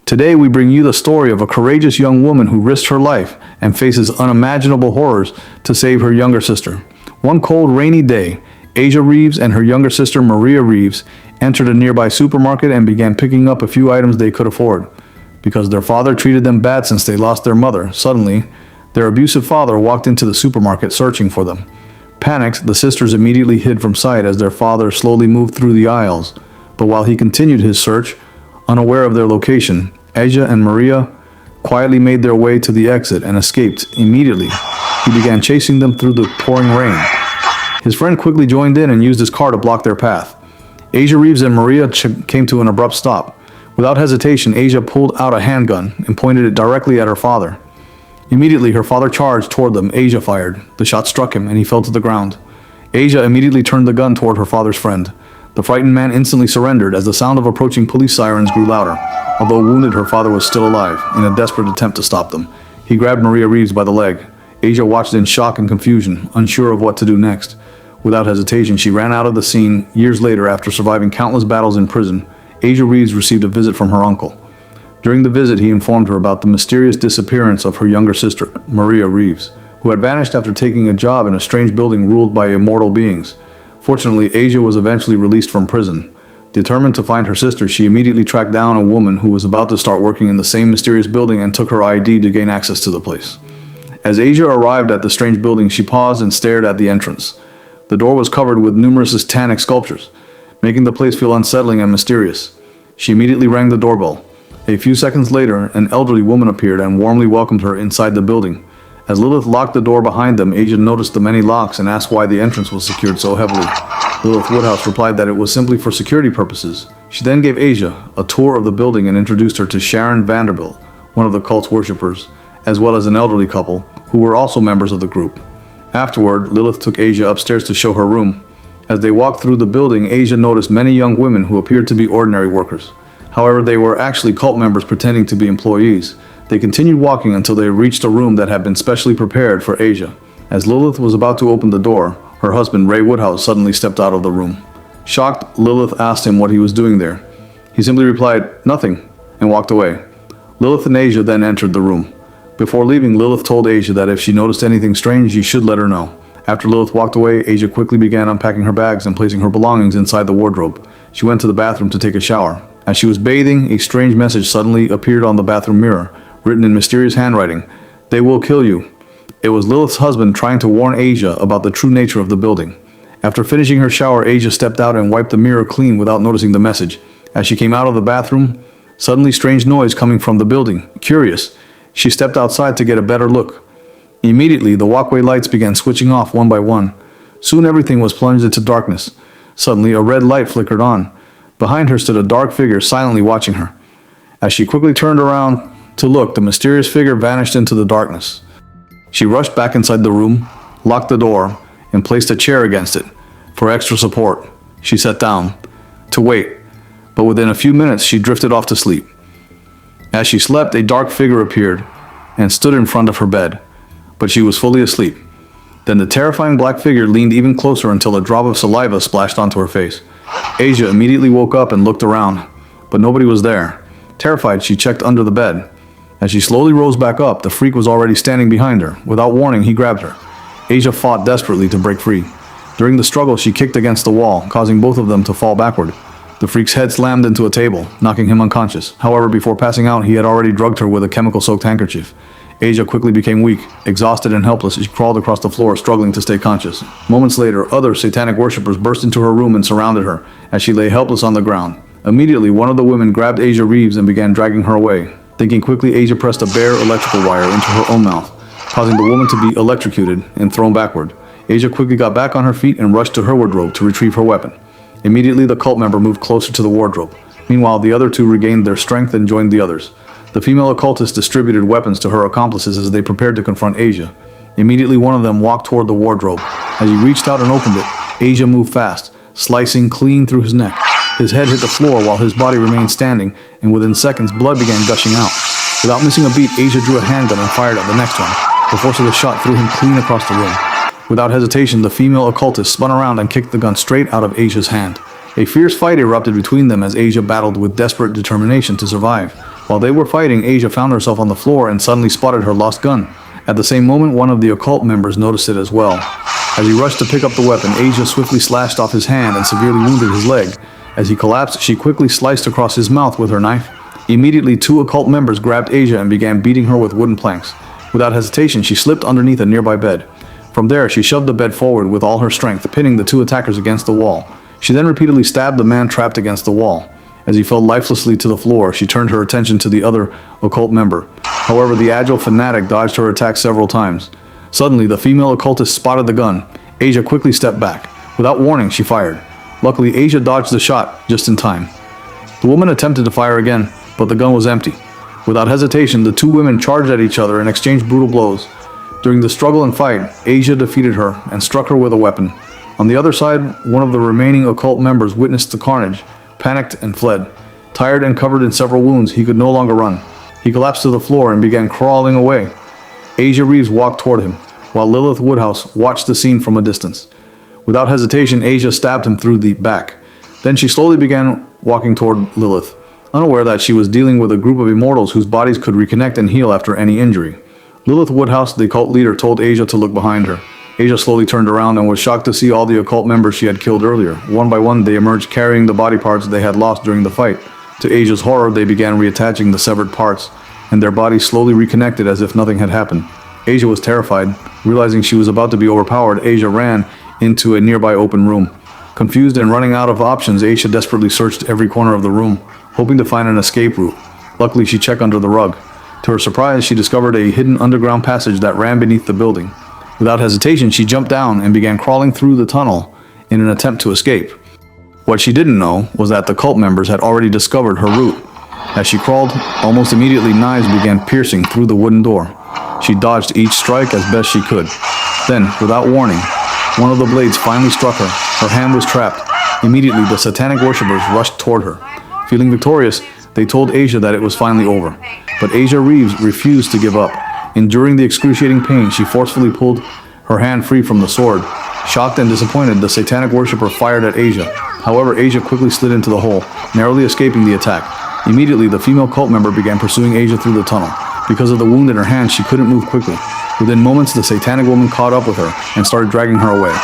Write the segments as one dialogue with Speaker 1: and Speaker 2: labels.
Speaker 1: Today we bring you the story of a courageous young woman who risked her life and faces unimaginable horrors to save her younger sister. One cold, rainy day, Asia Reeves and her younger sister Maria Reeves entered a nearby supermarket and began picking up a few items they could afford. Because their father treated them bad since they lost their mother, suddenly, their abusive father walked into the supermarket searching for them. Panicked, the sisters immediately hid from sight as their father slowly moved through the aisles. But while he continued his search, unaware of their location, Asia and Maria quietly made their way to the exit and escaped immediately. He began chasing them through the pouring rain. His friend quickly joined in and used his car to block their path. Asia Reeves and Maria came to an abrupt stop. Without hesitation, Asia pulled out a handgun and pointed it directly at her father. Immediately, her father charged toward them. Asia fired. The shot struck him and he fell to the ground. Asia immediately turned the gun toward her father's friend. The frightened man instantly surrendered as the sound of approaching police sirens grew louder. Although wounded, her father was still alive, in a desperate attempt to stop them. He grabbed Maria Reeves by the leg. Asia watched in shock and confusion, unsure of what to do next. Without hesitation, she ran out of the scene. Years later, after surviving countless battles in prison, Asia Reeves received a visit from her uncle. During the visit, he informed her about the mysterious disappearance of her younger sister, Maria Reeves, who had vanished after taking a job in a strange building ruled by immortal beings. Fortunately, Asia was eventually released from prison. Determined to find her sister, she immediately tracked down a woman who was about to start working in the same mysterious building and took her ID to gain access to the place. As Asia arrived at the strange building, she paused and stared at the entrance. The door was covered with numerous satanic sculptures, making the place feel unsettling and mysterious. She immediately rang the doorbell. A few seconds later, an elderly woman appeared and warmly welcomed her inside the building. As Lilith locked the door behind them, Asia noticed the many locks and asked why the entrance was secured so heavily. Lilith Woodhouse replied that it was simply for security purposes. She then gave Asia a tour of the building and introduced her to Sharon Vanderbilt, one of the cult's worshippers, as well as an elderly couple, who were also members of the group. Afterward, Lilith took Asia upstairs to show her room. As they walked through the building, Asia noticed many young women who appeared to be ordinary workers. However, they were actually cult members pretending to be employees. They continued walking until they reached a room that had been specially prepared for Asia. As Lilith was about to open the door, her husband, Ray Woodhouse, suddenly stepped out of the room. Shocked, Lilith asked him what he was doing there. He simply replied, "Nothing," and walked away. Lilith and Asia then entered the room. Before leaving, Lilith told Asia that if she noticed anything strange, she should let her know. After Lilith walked away, Asia quickly began unpacking her bags and placing her belongings inside the wardrobe. She went to the bathroom to take a shower. As she was bathing, a strange message suddenly appeared on the bathroom mirror, written in mysterious handwriting, "They will kill you." It was Lilith's husband trying to warn Asia about the true nature of the building. After finishing her shower, Asia stepped out and wiped the mirror clean without noticing the message. As she came out of the bathroom, suddenly strange noise coming from the building. Curious, she stepped outside to get a better look. Immediately, the walkway lights began switching off one by one. Soon everything was plunged into darkness. Suddenly, a red light flickered on. Behind her stood a dark figure silently watching her. As she quickly turned around to look, the mysterious figure vanished into the darkness. She rushed back inside the room, locked the door, and placed a chair against it. For extra support, she sat down to wait, but within a few minutes she drifted off to sleep. As she slept, a dark figure appeared and stood in front of her bed, but she was fully asleep. Then the terrifying black figure leaned even closer until a drop of saliva splashed onto her face. Asia immediately woke up and looked around, but nobody was there. Terrified, she checked under the bed. As she slowly rose back up, the freak was already standing behind her. Without warning, he grabbed her. Asia fought desperately to break free. During the struggle, she kicked against the wall, causing both of them to fall backward. The freak's head slammed into a table, knocking him unconscious. However, before passing out, he had already drugged her with a chemical-soaked handkerchief. Asia quickly became weak. Exhausted and helpless, she crawled across the floor, struggling to stay conscious. Moments later, other satanic worshippers burst into her room and surrounded her as she lay helpless on the ground. Immediately, one of the women grabbed Asia Reeves and began dragging her away. Thinking quickly, Asia pressed a bare electrical wire into her own mouth, causing the woman to be electrocuted and thrown backward. Asia quickly got back on her feet and rushed to her wardrobe to retrieve her weapon. Immediately, the cult member moved closer to the wardrobe. Meanwhile, the other two regained their strength and joined the others. The female occultist distributed weapons to her accomplices as they prepared to confront Asia. Immediately, one of them walked toward the wardrobe. As he reached out and opened it, Asia moved fast, slicing clean through his neck. His head hit the floor while his body remained standing, and within seconds, blood began gushing out. Without missing a beat, Asia drew a handgun and fired at the next one. The force of the shot threw him clean across the room. Without hesitation, the female occultist spun around and kicked the gun straight out of Asia's hand. A fierce fight erupted between them as Asia battled with desperate determination to survive. While they were fighting, Asia found herself on the floor and suddenly spotted her lost gun. At the same moment, one of the occult members noticed it as well. As he rushed to pick up the weapon, Asia swiftly slashed off his hand and severely wounded his leg. As he collapsed, she quickly sliced across his mouth with her knife. Immediately, two occult members grabbed Asia and began beating her with wooden planks. Without hesitation, she slipped underneath a nearby bed. From there, she shoved the bed forward with all her strength, pinning the two attackers against the wall. She then repeatedly stabbed the man trapped against the wall. As he fell lifelessly to the floor, she turned her attention to the other occult member. However, the agile fanatic dodged her attack several times. Suddenly, the female occultist spotted the gun. Asia quickly stepped back. Without warning, she fired. Luckily, Asia dodged the shot just in time. The woman attempted to fire again, but the gun was empty. Without hesitation, the two women charged at each other and exchanged brutal blows. During the struggle and fight, Asia defeated her and struck her with a weapon. On the other side, one of the remaining occult members witnessed the carnage, panicked and fled. Tired and covered in several wounds, he could no longer run. He collapsed to the floor and began crawling away. Asia Reeves walked toward him, while Lilith Woodhouse watched the scene from a distance. Without hesitation, Asia stabbed him through the back. Then she slowly began walking toward Lilith, unaware that she was dealing with a group of immortals whose bodies could reconnect and heal after any injury. Lilith Woodhouse, the cult leader, told Asia to look behind her. Asia slowly turned around and was shocked to see all the occult members she had killed earlier. One by one, they emerged carrying the body parts they had lost during the fight. To Asia's horror, they began reattaching the severed parts, and their bodies slowly reconnected as if nothing had happened. Asia was terrified. Realizing she was about to be overpowered, Asia ran into a nearby open room. Confused and running out of options, Asia desperately searched every corner of the room, hoping to find an escape route. Luckily, she checked under the rug. To her surprise, she discovered a hidden underground passage that ran beneath the building. Without hesitation, she jumped down and began crawling through the tunnel in an attempt to escape. What she didn't know was that the cult members had already discovered her route. As she crawled, almost immediately knives began piercing through the wooden door. She dodged each strike as best she could. Then, without warning, one of the blades finally struck her. Her hand was trapped. Immediately, the satanic worshippers rushed toward her. Feeling victorious, they told Asia that it was finally over. But Asia Reeves refused to give up. Enduring the excruciating pain, she forcefully pulled her hand free from the sword. Shocked and disappointed, the satanic worshipper fired at Asia. However, Asia quickly slid into the hole, narrowly escaping the attack. Immediately, the female cult member began pursuing Asia through the tunnel. Because of the wound in her hand, she couldn't move quickly. Within moments, the satanic woman caught up with her and started dragging her away.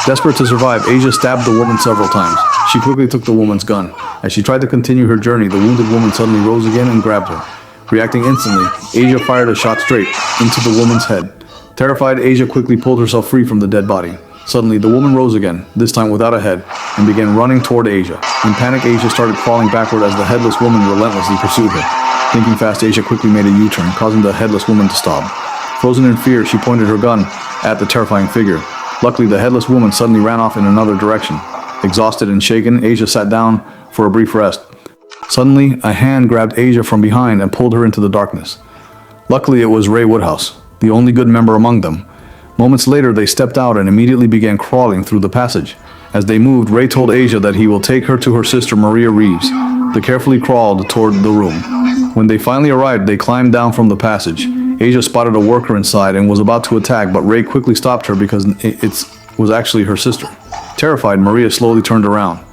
Speaker 1: Desperate to survive, Asia stabbed the woman several times. She quickly took the woman's gun. As she tried to continue her journey, the wounded woman suddenly rose again and grabbed her. Reacting instantly, Asia fired a shot straight into the woman's head. Terrified, Asia quickly pulled herself free from the dead body. Suddenly, the woman rose again, this time without a head, and began running toward Asia. In panic, Asia started crawling backward as the headless woman relentlessly pursued her. Thinking fast, Asia quickly made a U-turn, causing the headless woman to stop. Frozen in fear, she pointed her gun at the terrifying figure. Luckily, the headless woman suddenly ran off in another direction. Exhausted and shaken, Asia sat down for a brief rest. Suddenly, a hand grabbed Asia from behind and pulled her into the darkness. Luckily, it was Ray Woodhouse, the only good member among them. Moments later, they stepped out and immediately began crawling through the passage. As they moved, Ray told Asia that he will take her to her sister Maria Reeves. They carefully crawled toward the room. When they finally arrived, they climbed down from the passage. Asia spotted a worker inside and was about to attack, but Ray quickly stopped her because it was actually her sister. Terrified, Maria slowly turned around.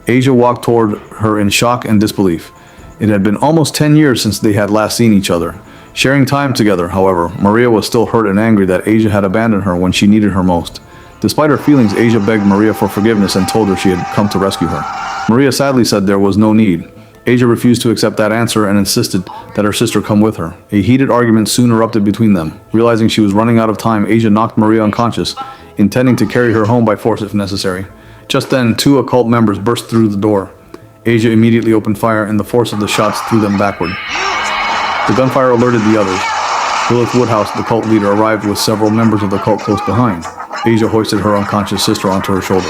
Speaker 1: Asia walked toward her in shock and disbelief. It had been almost 10 years since they had last seen each other. Sharing time together, however, Maria was still hurt and angry that Asia had abandoned her when she needed her most. Despite her feelings, Asia begged Maria for forgiveness and told her she had come to rescue her. Maria sadly said there was no need. Asia refused to accept that answer and insisted that her sister come with her. A heated argument soon erupted between them. Realizing she was running out of time, Asia knocked Maria unconscious, intending to carry her home by force if necessary. Just then, two occult members burst through the door. Asia immediately opened fire, and the force of the shots threw them backward. The gunfire alerted the others. Lilith Woodhouse, the cult leader, arrived with several members of the cult close behind. Asia hoisted her unconscious sister onto her shoulder,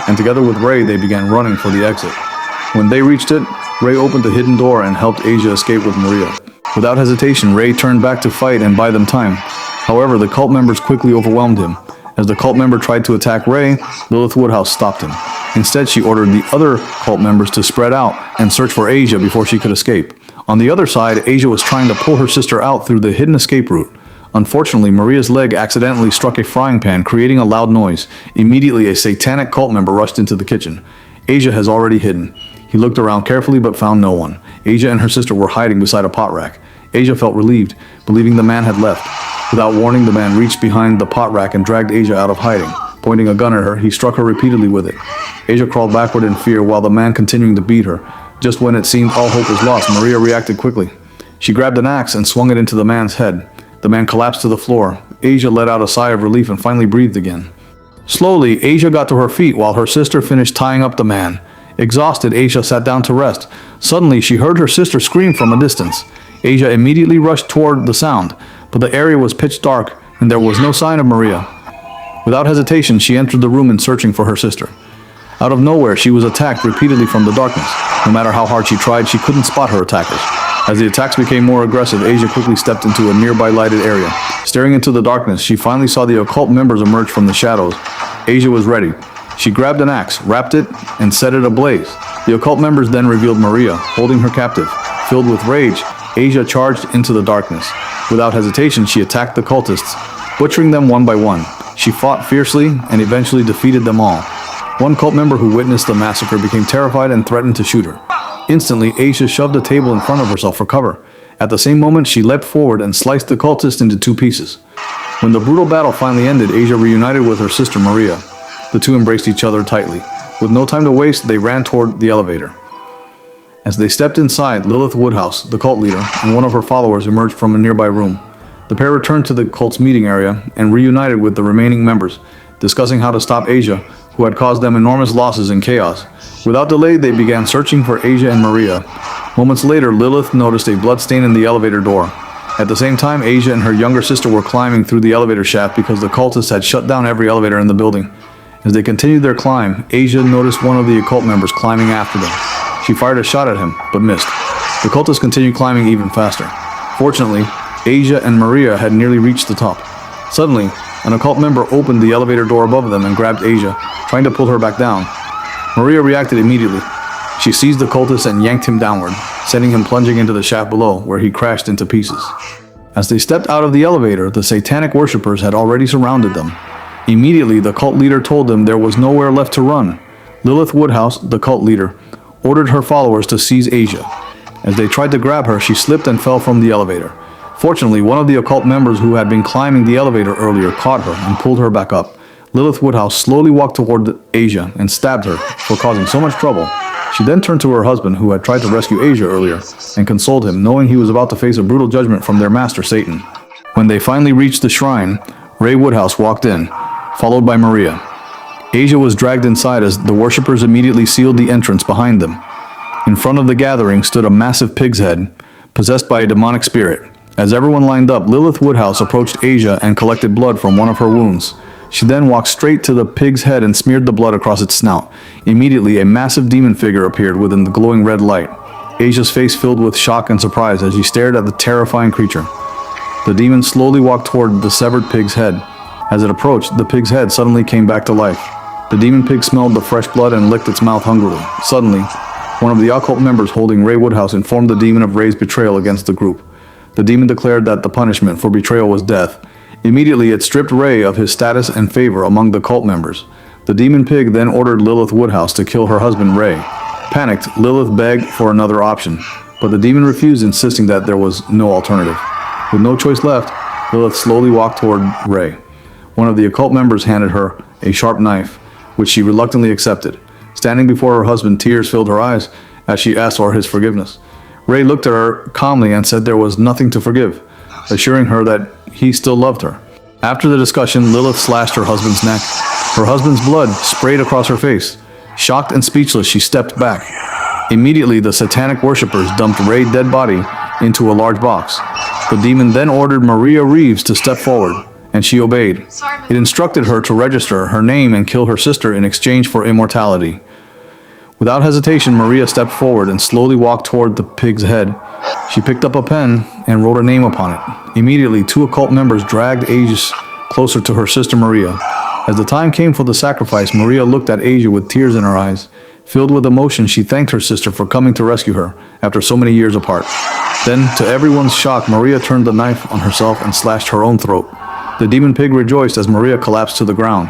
Speaker 1: and together with Ray, they began running for the exit. When they reached it, Ray opened the hidden door and helped Asia escape with Maria. Without hesitation, Ray turned back to fight and buy them time. However, the cult members quickly overwhelmed him. As the cult member tried to attack Ray, Lilith Woodhouse stopped him. Instead, she ordered the other cult members to spread out and search for Asia before she could escape. On the other side, Asia was trying to pull her sister out through the hidden escape route. Unfortunately, Maria's leg accidentally struck a frying pan, creating a loud noise. Immediately, a satanic cult member rushed into the kitchen. Asia has already hidden. He looked around carefully but found no one. Asia and her sister were hiding beside a pot rack. Asia felt relieved, believing the man had left. Without warning, the man reached behind the pot rack and dragged Asia out of hiding. Pointing a gun at her, he struck her repeatedly with it. Asia crawled backward in fear while the man continued to beat her. Just when it seemed all hope was lost, Maria reacted quickly. She grabbed an axe and swung it into the man's head. The man collapsed to the floor. Asia let out a sigh of relief and finally breathed again. Slowly, Asia got to her feet while her sister finished tying up the man. Exhausted, Asia sat down to rest. Suddenly, she heard her sister scream from a distance. Asia immediately rushed toward the sound, but the area was pitch dark and there was no sign of Maria. Without hesitation, she entered the room in searching for her sister. Out of nowhere, she was attacked repeatedly from the darkness. No matter how hard she tried, she couldn't spot her attackers. As the attacks became more aggressive, Asia quickly stepped into a nearby lighted area. Staring into the darkness, she finally saw the occult members emerge from the shadows. Asia was ready. She grabbed an axe, wrapped it, and set it ablaze. The occult members then revealed Maria, holding her captive. Filled with rage, Asia charged into the darkness. Without hesitation, she attacked the cultists, butchering them one by one. She fought fiercely and eventually defeated them all. One cult member who witnessed the massacre became terrified and threatened to shoot her. Instantly, Asia shoved a table in front of herself for cover. At the same moment, she leapt forward and sliced the cultist into two pieces. When the brutal battle finally ended, Asia reunited with her sister Maria. The two embraced each other tightly. With no time to waste, they ran toward the elevator. As they stepped inside, Lilith Woodhouse, the cult leader, and one of her followers emerged from a nearby room. The pair returned to the cult's meeting area and reunited with the remaining members, discussing how to stop Asia, who had caused them enormous losses and chaos. Without delay, they began searching for Asia and Maria. Moments later, Lilith noticed a blood stain in the elevator door. At the same time, Asia and her younger sister were climbing through the elevator shaft because the cultists had shut down every elevator in the building. As they continued their climb, Asia noticed one of the occult members climbing after them. She fired a shot at him, but missed. The cultists continued climbing even faster. Fortunately, Asia and Maria had nearly reached the top. Suddenly, an occult member opened the elevator door above them and grabbed Asia, trying to pull her back down. Maria reacted immediately. She seized the cultist and yanked him downward, sending him plunging into the shaft below, where he crashed into pieces. As they stepped out of the elevator, the satanic worshippers had already surrounded them. Immediately, the cult leader told them there was nowhere left to run. Lilith Woodhouse, the cult leader, ordered her followers to seize Asia. As they tried to grab her, she slipped and fell from the elevator. Fortunately, one of the occult members who had been climbing the elevator earlier caught her and pulled her back up. Lilith Woodhouse slowly walked toward Asia and stabbed her for causing so much trouble. She then turned to her husband, who had tried to rescue Asia earlier, and consoled him, knowing he was about to face a brutal judgment from their master, Satan. When they finally reached the shrine, Ray Woodhouse walked in, followed by Maria. Asia was dragged inside as the worshippers immediately sealed the entrance behind them. In front of the gathering stood a massive pig's head, possessed by a demonic spirit. As everyone lined up, Lilith Woodhouse approached Asia and collected blood from one of her wounds. She then walked straight to the pig's head and smeared the blood across its snout. Immediately, a massive demon figure appeared within the glowing red light. Asia's face filled with shock and surprise as she stared at the terrifying creature. The demon slowly walked toward the severed pig's head. As it approached, the pig's head suddenly came back to life. The demon pig smelled the fresh blood and licked its mouth hungrily. Suddenly, one of the occult members holding Ray Woodhouse informed the demon of Ray's betrayal against the group. The demon declared that the punishment for betrayal was death. Immediately, it stripped Ray of his status and favor among the cult members. The demon pig then ordered Lilith Woodhouse to kill her husband, Ray. Panicked, Lilith begged for another option, but the demon refused, insisting that there was no alternative. With no choice left, Lilith slowly walked toward Ray. One of the occult members handed her a sharp knife, which she reluctantly accepted. Standing before her husband, tears filled her eyes as she asked for his forgiveness. Ray looked at her calmly and said there was nothing to forgive, assuring her that he still loved her. After the discussion, Lilith slashed her husband's neck. Her husband's blood sprayed across her face. Shocked and speechless, she stepped back. Immediately, the satanic worshippers dumped Ray's dead body into a large box. The demon then ordered Maria Reeves to step forward, and she obeyed. It instructed her to register her name and kill her sister in exchange for immortality. Without hesitation, Maria stepped forward and slowly walked toward the pig's head. She picked up a pen and wrote a name upon it. Immediately, two occult members dragged Asia closer to her sister Maria. As the time came for the sacrifice, Maria looked at Asia with tears in her eyes. Filled with emotion, she thanked her sister for coming to rescue her after so many years apart. Then, to everyone's shock, Maria turned the knife on herself and slashed her own throat. The demon pig rejoiced as Maria collapsed to the ground.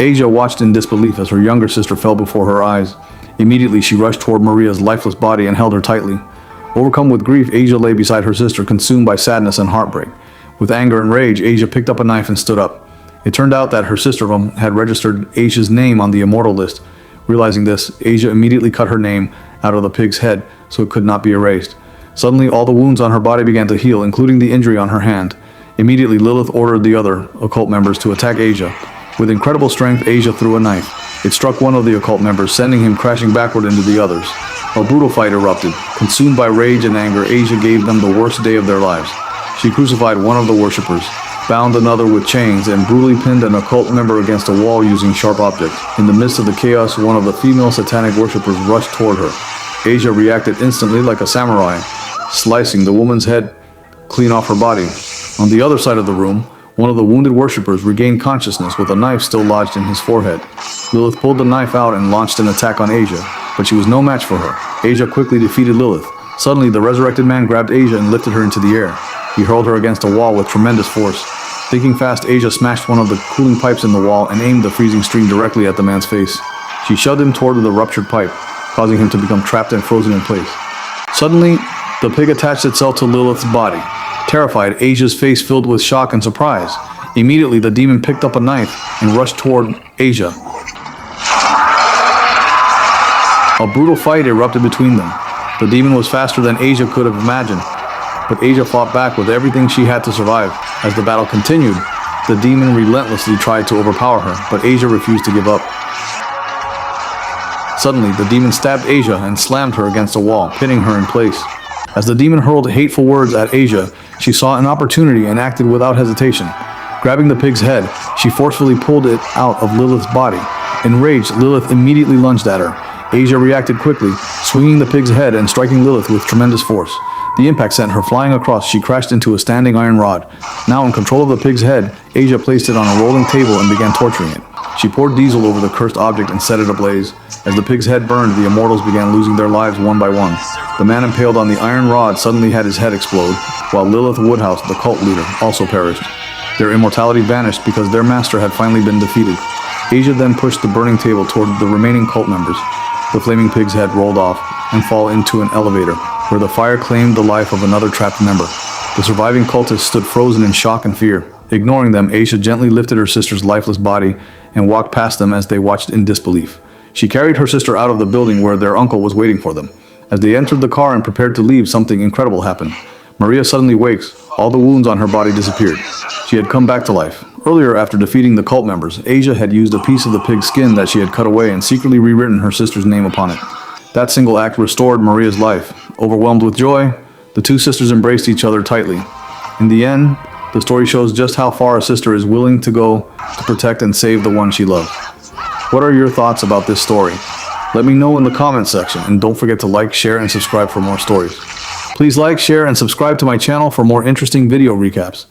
Speaker 1: Asia watched in disbelief as her younger sister fell before her eyes. Immediately, she rushed toward Maria's lifeless body and held her tightly. Overcome with grief, Asia lay beside her sister, consumed by sadness and heartbreak. With anger and rage, Asia picked up a knife and stood up. It turned out that her sister had registered Asia's name on the immortal list. Realizing this, Asia immediately cut her name out of the pig's head so it could not be erased. Suddenly, all the wounds on her body began to heal, including the injury on her hand. Immediately, Lilith ordered the other occult members to attack Asia. With incredible strength, Asia threw a knife. It struck one of the occult members, sending him crashing backward into the others. A brutal fight erupted. Consumed by rage and anger, Asia gave them the worst day of their lives. She crucified one of the worshippers, bound another with chains, and brutally pinned an occult member against a wall using sharp objects. In the midst of the chaos, one of the female satanic worshippers rushed toward her. Asia reacted instantly like a samurai, slicing the woman's head clean off her body. On the other side of the room, one of the wounded worshippers regained consciousness with a knife still lodged in his forehead. Lilith pulled the knife out and launched an attack on Asia, but she was no match for her. Asia quickly defeated Lilith. Suddenly, the resurrected man grabbed Asia and lifted her into the air. He hurled her against a wall with tremendous force. Thinking fast, Asia smashed one of the cooling pipes in the wall and aimed the freezing stream directly at the man's face. She shoved him toward the ruptured pipe, causing him to become trapped and frozen in place. Suddenly, the pig attached itself to Lilith's body. Terrified, Asia's face filled with shock and surprise. Immediately, the demon picked up a knife and rushed toward Asia. A brutal fight erupted between them. The demon was faster than Asia could have imagined, but Asia fought back with everything she had to survive. As the battle continued, the demon relentlessly tried to overpower her, but Asia refused to give up. Suddenly, the demon stabbed Asia and slammed her against a wall, pinning her in place. As the demon hurled hateful words at Asia, she saw an opportunity and acted without hesitation. Grabbing the pig's head, she forcefully pulled it out of Lilith's body. Enraged, Lilith immediately lunged at her. Asia reacted quickly, swinging the pig's head and striking Lilith with tremendous force. The impact sent her flying across. She crashed into a standing iron rod. Now in control of the pig's head, Asia placed it on a rolling table and began torturing it. She poured diesel over the cursed object and set it ablaze. As the pig's head burned, the immortals began losing their lives one by one. The man impaled on the iron rod suddenly had his head explode, while Lilith Woodhouse, the cult leader, also perished. Their immortality vanished because their master had finally been defeated. Asia then pushed the burning table toward the remaining cult members. The flaming pig's head rolled off and fell into an elevator, where the fire claimed the life of another trapped member. The surviving cultists stood frozen in shock and fear. Ignoring them, Asia gently lifted her sister's lifeless body and walked past them as they watched in disbelief. She carried her sister out of the building where their uncle was waiting for them. As they entered the car and prepared to leave, something incredible happened. Maria suddenly wakes. All the wounds on her body disappeared. She had come back to life. Earlier, after defeating the cult members, Asia had used a piece of the pig's skin that she had cut away and secretly rewritten her sister's name upon it. That single act restored Maria's life. Overwhelmed with joy, the two sisters embraced each other tightly. In the end, the story shows just how far a sister is willing to go to protect and save the one she loves. What are your thoughts about this story? Let me know in the comments section, and don't forget to like, share, and subscribe for more stories. Please like, share, and subscribe to my channel for more interesting video recaps.